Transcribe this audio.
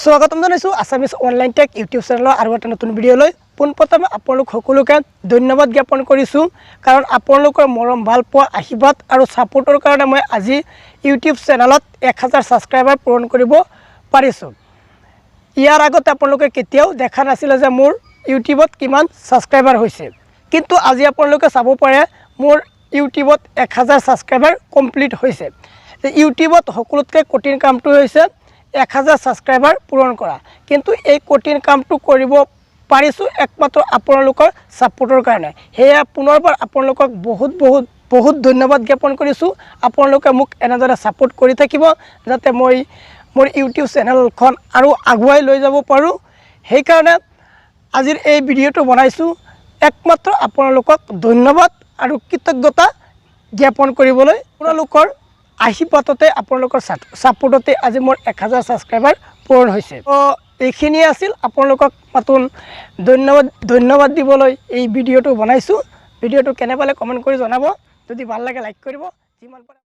স্বাগতম জানাইছো Assamese online tech YouTube চেনেলৰ আৰু এটা নতুন ভিডিঅ'লৈ পোনপ্ৰথমে আপোনালোক সকলোকে ধন্যবাদ জ্ঞাপন কৰিছো কাৰণ আপোনালোকৰ মৰম ভাল পোৱা আশীৰ্বাদ আৰু সাপোৰ্টৰ কাৰণে মই আজি ইউটিউব চেনেলত 1000 সাবস্ক্ৰাইবাৰ পূৰণ কৰিব পাৰিছো। ইয়াৰ আগতে আপোনালোকে কেতিয়াও দেখা নাছিল যে মোৰ ইউটিউবত কিমান সাবস্ক্ৰাইবাৰ হৈছে, কিন্তু আজি আপোনালোকে চাব পাৰে মোৰ ইউটিউবত 1000 সাবস্ক্ৰাইবাৰ কমপ্লিট হৈছে। ইউটিউবত সকলোতকৈ কঠিন কামটো হৈছে 1000 সাবস্ক্ৰাইবাৰ পূৰণ কৰা, কিন্তু এই কঠিন কামটো কৰিব পাৰিছো একমাত্ৰ আপোনালোকৰ সাপোৰ্টৰ কাৰণে। হেয়া পুনৰবাৰ আপোনালোকক বহুত ধন্যবাদ জ্ঞাপন কৰিছো। আপোনালোকে মোক এনেদৰে সাপোৰ্ট কৰি থাকিব যাতে মই মোৰ ইউটিউব চেনেলখন আৰু আগুৱাই লৈ যাব পাৰো। সেই কাৰণে আজিৰ এই ভিডিঅ'টো বনাইছো একমাত্ৰ আপোনালোকক ধন্যবাদ আৰু কৃতজ্ঞতা জ্ঞাপন কৰিবলৈ। আপোনালোকৰ আশীৰ্বাদতে আপোনালোকৰ সাপোৰ্টতে আজি মোৰ 1000 সাবস্ক্ৰাইবাৰ পূৰণ হৈছে। তো এইখিনিয়ে আছিল, আপোনালোকক নতুন ধন্যবাদ দিবলৈ এই ভিডিঅ'টো বনাইছো। ভিডিঅ'টো কেনে পালে কমেণ্ট কৰি জনাব, যদি ভাল লাগে লাইক কৰিব। যিমান পাৰে